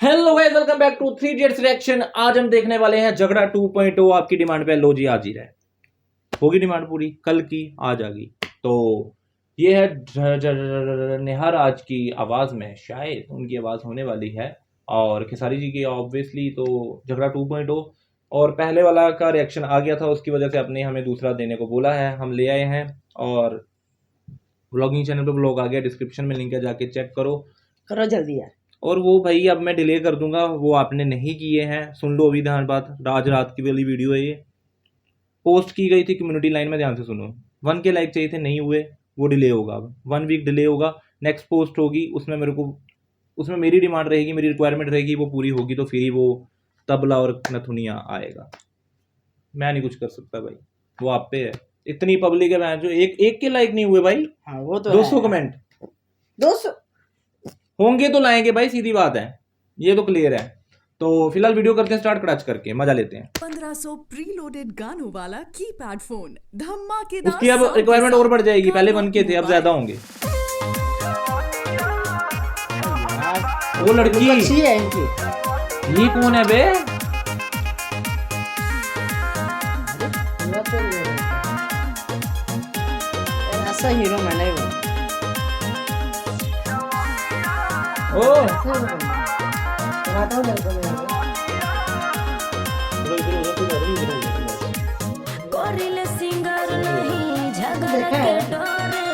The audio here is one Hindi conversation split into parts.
Hello guys, welcome back to 3 Idiots reaction. आज हम देखने वाले हैं झगड़ा 2.0। आपकी डिमांड पे लो जी हाजिर है। होगी डिमांड पूरी, कल की आज आ गई। तो ये है निहार आज की आवाज में, शायद उनकी आवाज होने वाली है और खेसारी जी की ऑब्वियसली। तो झगड़ा 2.0 और पहले वाला का रिएक्शन आ गया था, उसकी वजह से अपने हमें दूसरा देने को बोला है, हम ले आए हैं। और व्लॉगिंग चैनल पे व्लॉग आ गया, डिस्क्रिप्शन में लिंक है, जाके चेक करो जल्दी यार। और वो भाई अब मैं डिले कर दूंगा, वो आपने नहीं किए हैं। सुन लो अभी ध्यान बात, आज रात की वाली वीडियो है ये, पोस्ट की गई थी कम्युनिटी लाइन में, ध्यान से सुनो। 1 के लाइक चाहिए थे, नहीं हुए, वो डिले होगा। अब 1 वीक डिले होगा, नेक्स्ट पोस्ट होगी, उसमें मेरी डिमांड रहेगी, मेरी रिक्वायरमेंट रहेगी, वो पूरी होगी तो फिर ही वो तबला और नथुनिया आएगा। मैं नहीं कुछ कर सकता भाई, वो आप पे है। इतनी पब्लिक है जो एक के लाइक नहीं हुए भाई। हाँ, वो तो 200 कमेंट 200 होंगे तो लाएंगे भाई, सीधी बात है, ये तो क्लियर है। तो फिलहाल वीडियो करते हैं स्टार्ट, कड़ाच करके मजा लेते हैं। 1500 प्रीलोडेड गानों वाला कीपैड फोन धमाकेदार। उसकी अब रिक्वायरमेंट और बढ़ जाएगी, पहले 1 के थे, अब ज्यादा होंगे। वो लड़की अच्छी है इनकी। ये कौन है बे? ऐसा हीरो मैंने वो ओ बनाता हूँ लड़कों में। कोरिले सिंगर नहीं झगड़ा देखा के है? डोरे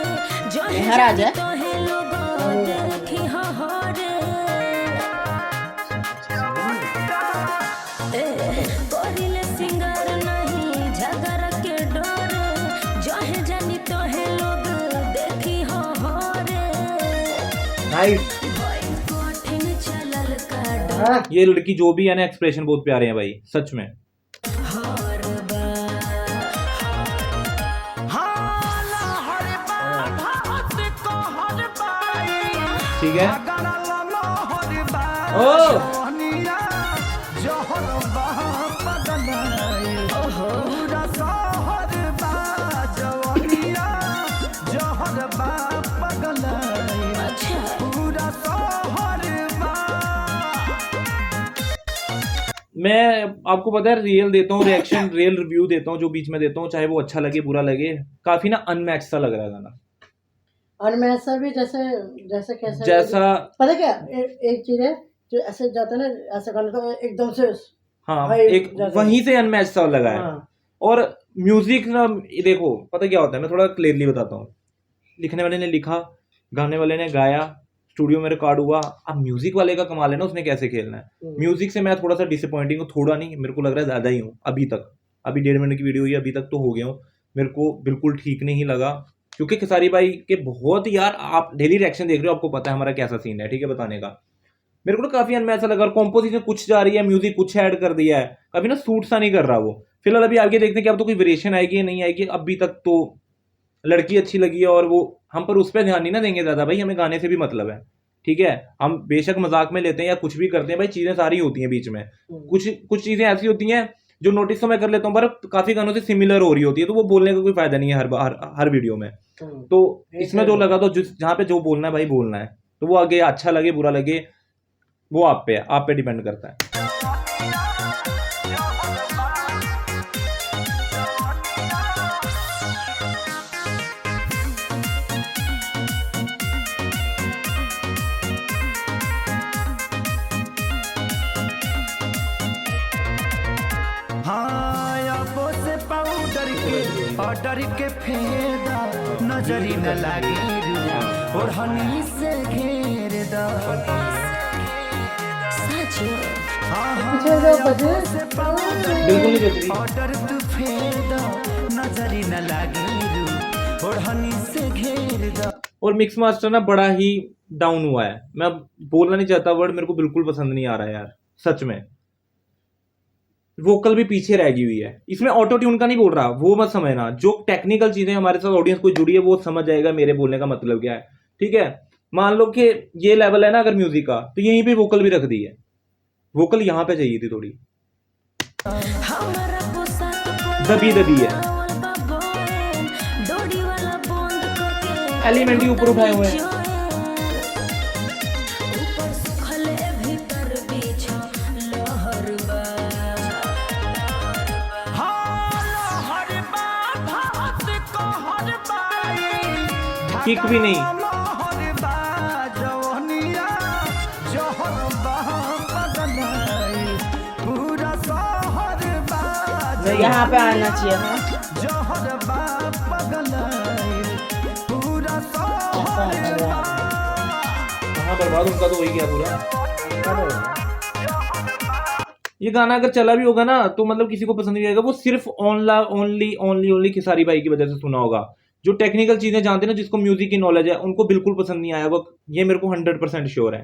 जो है निहार आ जाए। तो है लोगों देखी हो रे। कोरिले सिंगर नहीं झगड़ा के डोरे जो है जानी तो है लोग देखी हो रे। नाइस। कठिन चलल का ये लड़की जो भी है ना, एक्सप्रेशन बहुत प्यारे हैं भाई, सच में। ठीक है। ओ मैं आपको पता है रियल देता हूँ रिएक्शन, रियल रिव्यू देता हूँ, जो बीच में देता हूँ, चाहे वो अच्छा लगे बुरा लगे। काफी ना अनमैच सा लग रहा है गाना। और मैं ऐसा भी जैसे जैसे कैसे जैसा पता क्या एक चीज है जो ऐसे जाता है ना, ऐसा करना तो एकदम से हाँ, भाई एक वहीं से अनमैच सा लगा है। हाँ। और म्यूजिक ना, देखो पता क्या होता है, मैं थोड़ा क्लियरली बताता हूँ। लिखने वाले ने लिखा, गाने वाले ने गाया, स्टूडियो में रिकॉर्ड हुआ। अब म्यूजिक वाले का कमाल है ना, उसने कैसे खेलना है। म्यूजिक से मैं थोड़ा सा डिसअपॉइंटिंग हूँ, थोड़ा नहीं, मेरे को लग रहा है ज्यादा ही हूँ अभी तक। अभी 1.5 मिनट की वीडियो हुई, अभी तक तो हो गया हूँ। मेरे को बिल्कुल ठीक नहीं लगा, क्योंकि खेसारी भाई के बहुत यार, आप डेली रिएक्शन देख रहे हो, आपको पता है हमारा कैसा सीन है, ठीक है, बताने का। मेरे को तो काफी अनमैच सा लगा। कॉम्पोजिशन कुछ जा रही है, म्यूजिक कुछ ऐड कर दिया है, कभी ना सूट सा नहीं कर रहा वो। फिलहाल अभी आगे देखते हैं कि अब तो कोई वेरिएशन आएगी या नहीं आएगी। अभी तक तो लड़की अच्छी लगी है, और वो हम पर उस पर ध्यान नहीं ना देंगे ज्यादा भाई, हमें गाने से भी मतलब है, ठीक है। हम बेशक मजाक में लेते हैं या कुछ भी करते हैं भाई, चीजें सारी होती हैं बीच में। कुछ चीजें ऐसी होती हैं जो नोटिस तो मैं कर लेता हूँ, पर काफी गानों से सिमिलर हो रही होती है, तो वो बोलने का कोई फायदा नहीं है हर वीडियो में। तो इसमें जो लगा, तो जहाँ पे जो बोलना है भाई बोलना है, तो वो आगे अच्छा लगे बुरा लगे वो आप पे डिपेंड करता है। ऑर्डर के फेदा नजरी न लागे और हनी से घेर दा ऑर्डर तू फेदा नजरी न लागे और हनी से घेर दा। और मिक्स मास्टर ना बड़ा ही डाउन हुआ है। मैं बोलना नहीं चाहता वर्ड, मेरे को बिल्कुल पसंद नहीं आ रहा है यार, सच में। वोकल भी पीछे रह गई हुई है इसमें, ऑटो ट्यून का नहीं बोल रहा, वो मत समझना। जो टेक्निकल चीजें हमारे साथ ऑडियंस को जुड़ी है वो समझ जाएगा मेरे बोलने का मतलब क्या है, ठीक है। मान लो कि ये लेवल है ना अगर म्यूजिक का, तो यहीं पे वोकल भी रख दी है, वोकल यहाँ पे चाहिए थी थोड़ी, दबी है। एलिमेंट ऊपर उठाए हुए हैं। किक भी नहीं। मोहर बा जवनिया जहर बा पगलाई पूरा शहर बा यहाँ पे आना चाहिए हाँ। जहर बा पगलाई पूरा शहर बा। हाँ बर्बाद उनका तो वही गया पूरा। ये गाना अगर चला भी होगा ना तो मतलब किसी को पसंद नहीं आएगा, वो सिर्फ ओनली खेसारी भाई की वजह से सुना होगा। जो टेक्निकल चीजें जानते हैं ना, जिसको म्यूजिक की नॉलेज है, उनको बिल्कुल पसंद नहीं आया होगा, ये मेरे को 100% श्योर है।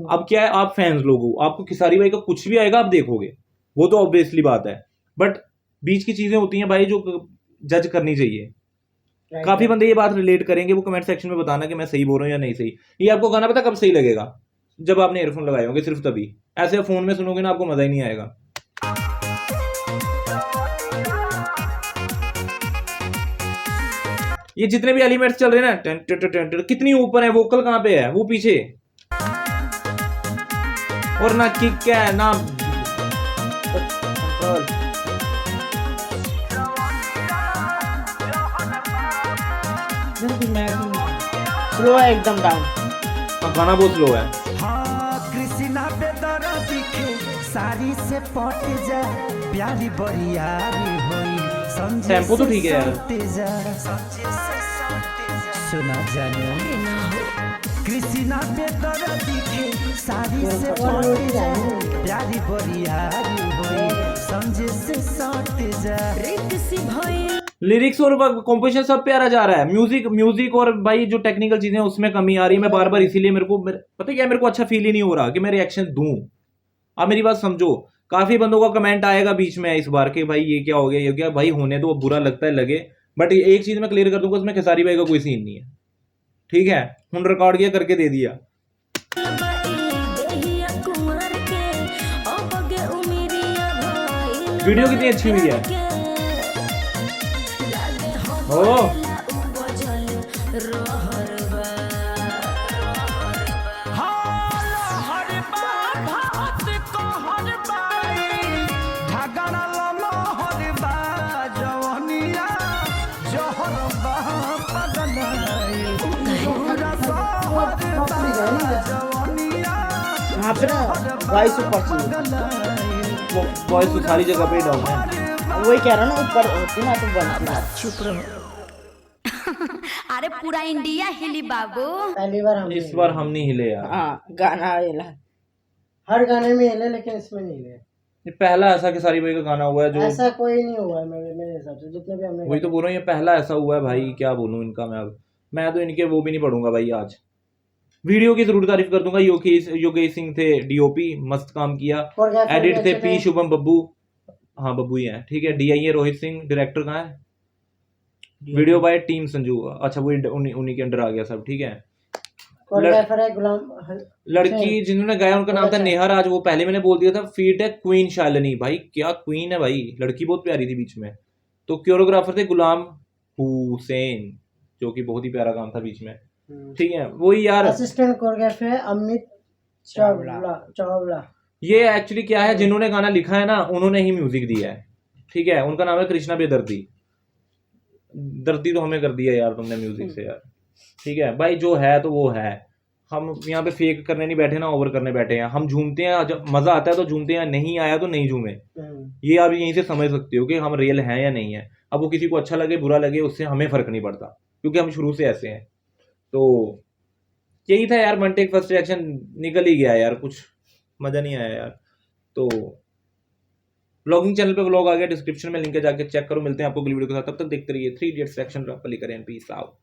अब क्या है, आप फैंस लोग हो, आपको खेसारी भाई का कुछ भी आएगा आप देखोगे, वो तो ऑब्वियसली बात है, बट बीच की चीजें होती हैं भाई जो जज करनी चाहिए। काफी बंदे ये बात रिलेट करेंगे, वो कमेंट सेक्शन में बताना कि मैं सही बोल रहा हूँ या नहीं सही। ये आपको गाना पता कब सही लगेगा, जब आपने ईयरफोन लगाए होंगे, सिर्फ तभी। ऐसे फोन में सुनोगे ना आपको मजा ही नहीं आएगा। ये जितने भी एलिमेंट्स चल रहे हैं ना, टन टन टन टन टन, कितनी ऊपर है, वोकल कहाँ पे है, वो पीछे, और ना किक क्या है ना स्लो है एकदम डाउन। गाना बहुत स्लो है। हाँ कृष्णा पे दर दिखे साड़ी से पट जा प्यारी बरियारी होई समझे टेम्पो तो ठीक है यार। सुना जाने कृष्णा पे दर दिखे साड़ी से पट जा प्यारी बरियारी होई समझे से सट जा रित सी भइल लिरिक्स और कॉम्पोजिशन सब प्यारा जा रहा है। म्यूजिक और भाई जो टेक्निकल चीजें उसमें कमी आ रही है। मैं बार बार इसीलिए पता क्या, मेरे को अच्छा फील ही नहीं हो रहा कि मैं रिएक्शन दूं। आप मेरी बात समझो, काफी बंदों का कमेंट आएगा बीच में इस बार के भाई ये क्या हो गया, ये क्या भाई, होने तो बुरा लगता है लगे, बट एक चीज मैं क्लियर कर दूंगा, उसमें खेसारी भाई का कोई सीन नहीं है, ठीक है। हुन रिकॉर्ड किया, करके दे दिया। वीडियो कितनी अच्छी हुई है। ओ यहाँ पे ना वॉइस ऊपर चाहिए, वॉइस तो सारी जगह पे डाउन है। वही कह रहा ना, ऊपर होती ना तो बनती। चुप रहो। अरे पूरा इंडिया हिली बाबू। पहली बार हम इस बार हम नहीं हिले यार। हाँ गाना ये हर गाने में हिले लेकिन इसमें नहीं हिले। ये पहला ऐसा खेसारी भाई का गाना हुआ है जो, ऐसा कोई नहीं हुआ है मेरे हिसाब से, जितने भी हमने वही तो बोल रहा हूँ, ये पहला ऐसा हुआ है भाई, क्या बोलूं इनका। मैं तो इनके वो भी नहीं पढ़ूंगा भाई। आज वीडियो की जरूर तारीफ कर दूंगा। योगेश सिंह थे डीओपी, मस्त काम किया। एडिट थे पी शुभम बब्बू, हाँ बब्बू ही है, ठीक है। डीआई रोहित सिंह, डायरेक्टर कहाँ है, वीडियो बाय टीम संजू, अच्छा वो उन्हीं के अंडर आ गया सब, ठीक है। लड़की जिन्होंने गाया उनका नाम था नेहा राज, वो पहले मैंने बोल दिया था। फीट है क्वीन शालिनी, भाई क्या क्वीन है भाई, लड़की बहुत प्यारी थी बीच में। तो कोरियोग्राफर थे गुलाम हुसैन, जो कि बहुत ही प्यारा काम था बीच में, ठीक है। वही यार असिस्टेंट कोरियोग्राफर है अमित चावला। ये एक्चुअली क्या है, जिन्होंने गाना लिखा है ना उन्होंने ही म्यूजिक दिया है, ठीक है। उनका नाम है कृष्णा बेदर्दी। दर्दी तो हमें कर दिया यार तुमने म्यूजिक से यार, ठीक है भाई। जो है तो वो है, हम यहाँ पे फेक करने नहीं बैठे ना, ओवर करने बैठे हैं। हम झूमते हैं, जब मजा आता है तो झूमते हैं, नहीं आया तो नहीं झूमे। ये आप यहीं से समझ सकते हो कि हम रियल हैं या नहीं है। अब वो किसी को अच्छा लगे बुरा लगे, उससे हमें फर्क नहीं पड़ता, क्योंकि हम शुरू से ऐसे हैं। तो यही था यार, वन टेक फर्स्ट रिएक्शन निकल ही गया यार, कुछ मजा नहीं आया यार। तो व्लॉगिंग चैनल पे व्लॉग आ गया, डिस्क्रिप्शन में लिंक है, जाके चेक करो। मिलते हैं आपको अगली वीडियो के साथ, तब तक देखते रहिए 3 इडियट्स रिएक्शन। पली करें, पीस आउट।